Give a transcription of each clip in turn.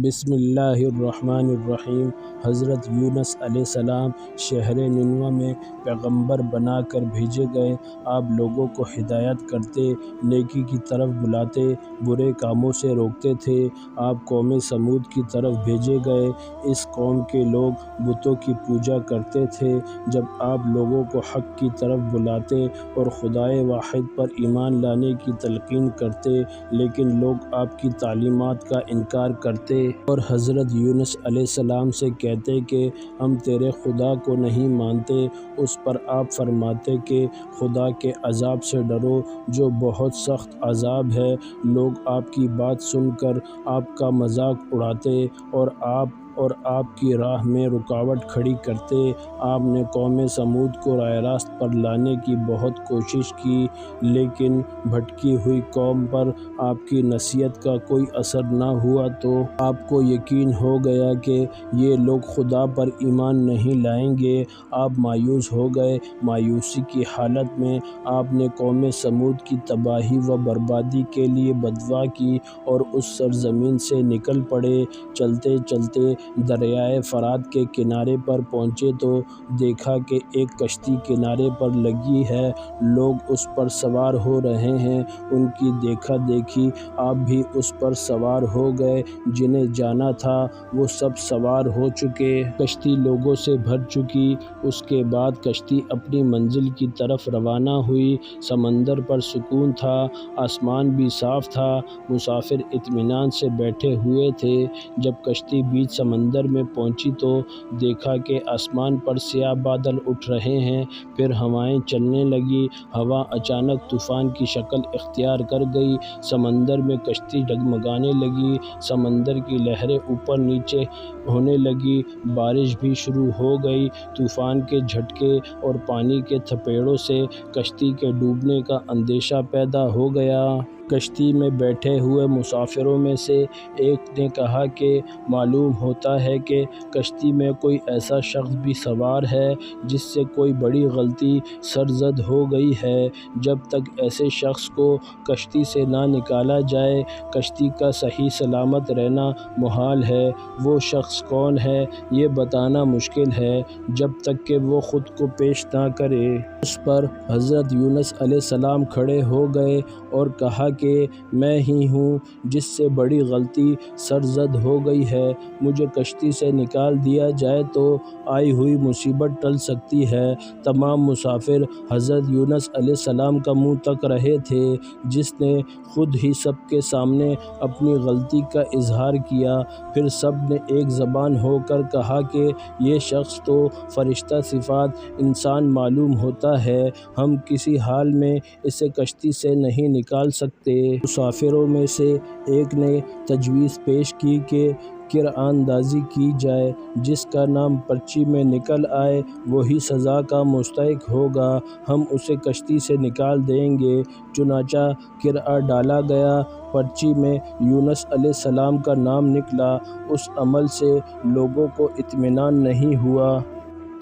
بسم اللہ الرحمن الرحیم۔ حضرت یونس علیہ السلام شہر نینوے میں پیغمبر بنا کر بھیجے گئے۔ آپ لوگوں کو ہدایت کرتے، نیکی کی طرف بلاتے، برے کاموں سے روکتے تھے۔ آپ قوم سمود کی طرف بھیجے گئے۔ اس قوم کے لوگ بتوں کی پوجا کرتے تھے۔ جب آپ لوگوں کو حق کی طرف بلاتے اور خدائے واحد پر ایمان لانے کی تلقین کرتے، لیکن لوگ آپ کی تعلیمات کا انکار کرتے اور حضرت یونس علیہ السلام سے کہتے کہ ہم تیرے خدا کو نہیں مانتے، اس پر آپ فرماتے کہ خدا کے عذاب سے ڈرو جو بہت سخت عذاب ہے۔ لوگ آپ کی بات سن کر آپ کا مذاق اڑاتے اور آپ کی راہ میں رکاوٹ کھڑی کرتے۔ آپ نے قوم سمود کو راہ راست پر لانے کی بہت کوشش کی، لیکن بھٹکی ہوئی قوم پر آپ کی نصیحت کا کوئی اثر نہ ہوا تو آپ کو یقین ہو گیا کہ یہ لوگ خدا پر ایمان نہیں لائیں گے۔ آپ مایوس ہو گئے۔ مایوسی کی حالت میں آپ نے قوم سمود کی تباہی و بربادی کے لیے بددعا کی اور اس سرزمین سے نکل پڑے۔ چلتے چلتے دریائے فرات کے کنارے پر پہنچے تو دیکھا کہ ایک کشتی کنارے پر لگی ہے، لوگ اس پر سوار ہو رہے ہیں۔ ان کی دیکھا دیکھی آپ بھی اس پر سوار ہو گئے۔ جنہیں جانا تھا وہ سب سوار ہو چکے۔ کشتی لوگوں سے بھر چکی۔ اس کے بعد کشتی اپنی منزل کی طرف روانہ ہوئی۔ سمندر پر سکون تھا، آسمان بھی صاف تھا، مسافر اطمینان سے بیٹھے ہوئے تھے۔ جب کشتی بیچ سمندر میں پہنچی تو دیکھا کہ آسمان پر سیاہ بادل اٹھ رہے ہیں، پھر ہوائیں چلنے لگیں۔ ہوا اچانک طوفان کی شکل اختیار کر گئی۔ سمندر میں کشتی ڈگمگانے لگی، سمندر کی لہریں اوپر نیچے ہونے لگیں، بارش بھی شروع ہو گئی۔ طوفان کے جھٹکے اور پانی کے تھپیڑوں سے کشتی کے ڈوبنے کا اندیشہ پیدا ہو گیا۔ کشتی میں بیٹھے ہوئے مسافروں میں سے ایک نے کہا کہ معلوم ہوتا ہے کہ کشتی میں کوئی ایسا شخص بھی سوار ہے جس سے کوئی بڑی غلطی سرزد ہو گئی ہے۔ جب تک ایسے شخص کو کشتی سے نہ نکالا جائے، کشتی کا صحیح سلامت رہنا محال ہے۔ وہ شخص کون ہے یہ بتانا مشکل ہے جب تک کہ وہ خود کو پیش نہ کرے۔ اس پر حضرت یونس علیہ السلام کھڑے ہو گئے اور کہا کہ میں ہی ہوں جس سے بڑی غلطی سرزد ہو گئی ہے۔ مجھے کشتی سے نکال دیا جائے تو آئی ہوئی مصیبت ٹل سکتی ہے۔ تمام مسافر حضرت یونس علیہ السلام کا منہ تک رہے تھے، جس نے خود ہی سب کے سامنے اپنی غلطی کا اظہار کیا۔ پھر سب نے ایک زبان ہو کر کہا کہ یہ شخص تو فرشتہ صفات انسان معلوم ہوتا ہے، ہم کسی حال میں اسے کشتی سے نہیں نکال سکتے۔ مسافروں میں سے ایک نے تجویز پیش کی کہ قرعہ اندازی کی جائے، جس کا نام پرچی میں نکل آئے وہی سزا کا مستحق ہوگا، ہم اسے کشتی سے نکال دیں گے۔ چنانچہ قرعہ ڈالا گیا، پرچی میں یونس علیہ السلام کا نام نکلا۔ اس عمل سے لوگوں کو اطمینان نہیں ہوا۔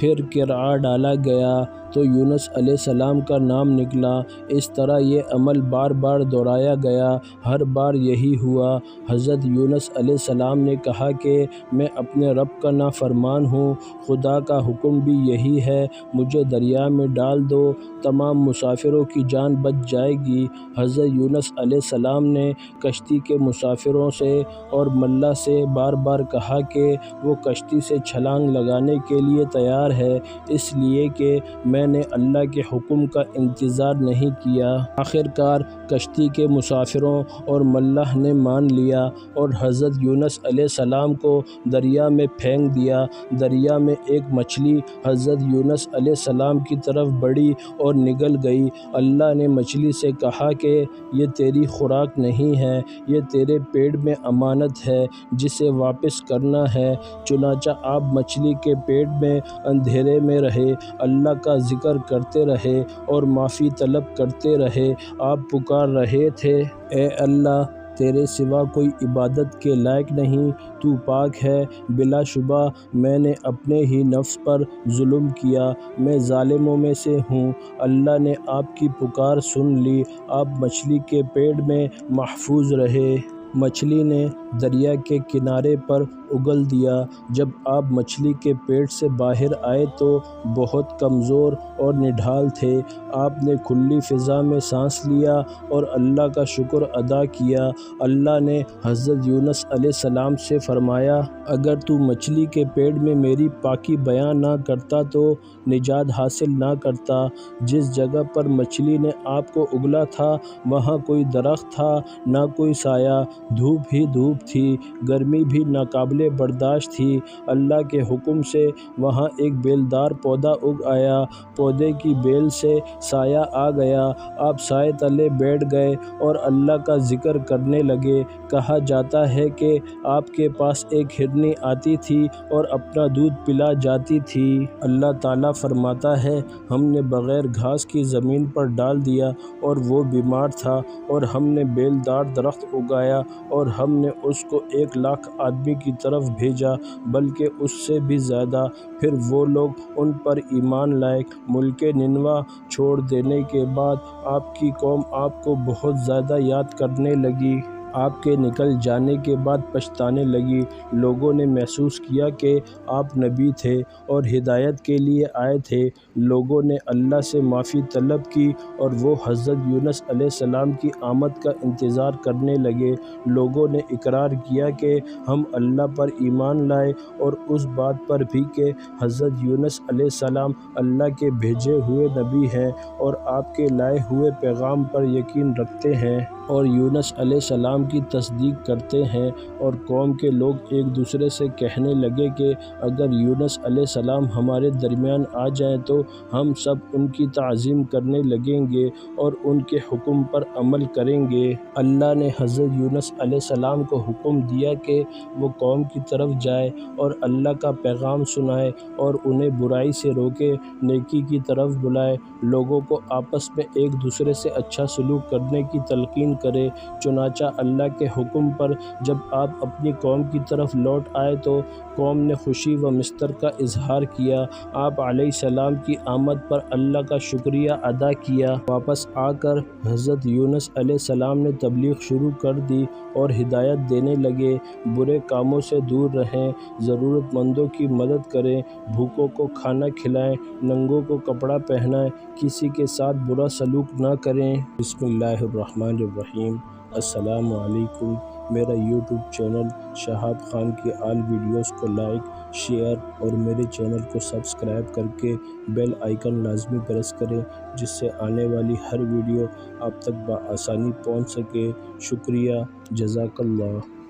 پھر قرعہ ڈالا گیا تو یونس علیہ السلام کا نام نکلا۔ اس طرح یہ عمل بار بار دہرایا گیا، ہر بار یہی ہوا۔ حضرت یونس علیہ السلام نے کہا کہ میں اپنے رب کا نافرمان ہوں، خدا کا حکم بھی یہی ہے، مجھے دریا میں ڈال دو، تمام مسافروں کی جان بچ جائے گی۔ حضرت یونس علیہ السلام نے کشتی کے مسافروں سے اور ملا سے بار بار کہا کہ وہ کشتی سے چھلانگ لگانے کے لیے تیار ہے، اس لیے کہ میں نے اللہ کے حکم کا انتظار نہیں کیا۔ آخر کار کشتی کے مسافروں اور ملاح نے مان لیا اور حضرت یونس علیہ السلام کو دریا میں پھینک دیا۔ دریا میں ایک مچھلی حضرت یونس علیہ السلام کی طرف بڑھی اور نگل گئی۔ اللہ نے مچھلی سے کہا کہ یہ تیری خوراک نہیں ہے، یہ تیرے پیٹ میں امانت ہے جسے واپس کرنا ہے۔ چنانچہ آپ مچھلی کے پیٹ میں اندھیرے میں رہے، اللہ کا ذکر کرتے رہے اور معافی طلب کرتے رہے۔ آپ پکار رہے تھے، اے اللہ، تیرے سوا کوئی عبادت کے لائق نہیں، تو پاک ہے، بلا شبہ میں نے اپنے ہی نفس پر ظلم کیا، میں ظالموں میں سے ہوں۔ اللہ نے آپ کی پکار سن لی، آپ مچھلی کے پیٹ میں محفوظ رہے۔ مچھلی نے دریا کے کنارے پر اگل دیا۔ جب آپ مچھلی کے پیٹ سے باہر آئے تو بہت کمزور اور نڈھال تھے۔ آپ نے کھلی فضا میں سانس لیا اور اللہ کا شکر ادا کیا۔ اللہ نے حضرت یونس علیہ السلام سے فرمایا، اگر تو مچھلی کے پیٹ میں میری پاکی بیان نہ کرتا تو نجات حاصل نہ کرتا۔ جس جگہ پر مچھلی نے آپ کو اگلا تھا وہاں کوئی درخت تھا نہ کوئی سایہ، دھوپ ہی دھوپ تھی، گرمی بھی ناقابل برداشت تھی۔ اللہ کے حکم سے وہاں ایک بیلدار پودا اگ آیا، پودے کی بیل سے سایہ آ گیا۔ آپ سائے تلے بیٹھ گئے اور اللہ کا ذکر کرنے لگے۔ کہا جاتا ہے کہ آپ کے پاس ایک ہرنی آتی تھی اور اپنا دودھ پلا جاتی تھی۔ اللہ تعالیٰ فرماتا ہے، ہم نے بغیر گھاس کی زمین پر ڈال دیا اور وہ بیمار تھا، اور ہم نے بیلدار درخت اگایا اور ہم نے اس کو 1,00,000 آدمی کی طرف بھیجا، بلکہ اس سے بھی زیادہ۔ پھر وہ لوگ ان پر ایمان لائے۔ ملک نینوا چھوڑ دینے کے بعد آپ کی قوم آپ کو بہت زیادہ یاد کرنے لگی۔ آپ کے نکل جانے کے بعد پچھتانے لگی۔ لوگوں نے محسوس کیا کہ آپ نبی تھے اور ہدایت کے لیے آئے تھے۔ لوگوں نے اللہ سے معافی طلب کی اور وہ حضرت یونس علیہ السلام کی آمد کا انتظار کرنے لگے۔ لوگوں نے اقرار کیا کہ ہم اللہ پر ایمان لائے اور اس بات پر بھی کہ حضرت یونس علیہ السلام اللہ کے بھیجے ہوئے نبی ہیں اور آپ کے لائے ہوئے پیغام پر یقین رکھتے ہیں اور یونس علیہ السلام کی تصدیق کرتے ہیں۔ اور قوم کے لوگ ایک دوسرے سے کہنے لگے کہ اگر یونس علیہ السلام ہمارے درمیان آ جائیں تو ہم سب ان کی تعظیم کرنے لگیں گے اور ان کے حکم پر عمل کریں گے۔ اللہ نے حضرت یونس علیہ السلام کو حکم دیا کہ وہ قوم کی طرف جائے اور اللہ کا پیغام سنائے اور انہیں برائی سے روکے، نیکی کی طرف بلائے، لوگوں کو آپس میں ایک دوسرے سے اچھا سلوک کرنے کی تلقین کرے۔ چنانچہ اللہ کے حکم پر جب آپ اپنی قوم کی طرف لوٹ آئے تو قوم نے خوشی و مسرت کا اظہار کیا۔ آپ علیہ السلام کی آمد پر اللہ کا شکریہ ادا کیا۔ واپس آ کر حضرت یونس علیہ السلام نے تبلیغ شروع کر دی اور ہدایت دینے لگے، برے کاموں سے دور رہیں، ضرورت مندوں کی مدد کریں، بھوکوں کو کھانا کھلائیں، ننگوں کو کپڑا پہنائیں، کسی کے ساتھ برا سلوک نہ کریں۔ بسم اللہ الرحمن الرحیم۔ السلام علیکم۔ میرا یوٹیوب چینل شہاب خان کی آل ویڈیوز کو لائک، شیئر اور میرے چینل کو سبسکرائب کر کے بیل آئیکن لازمی پریس کریں، جس سے آنے والی ہر ویڈیو آپ تک بآسانی پہنچ سکے۔ شکریہ، جزاک اللہ۔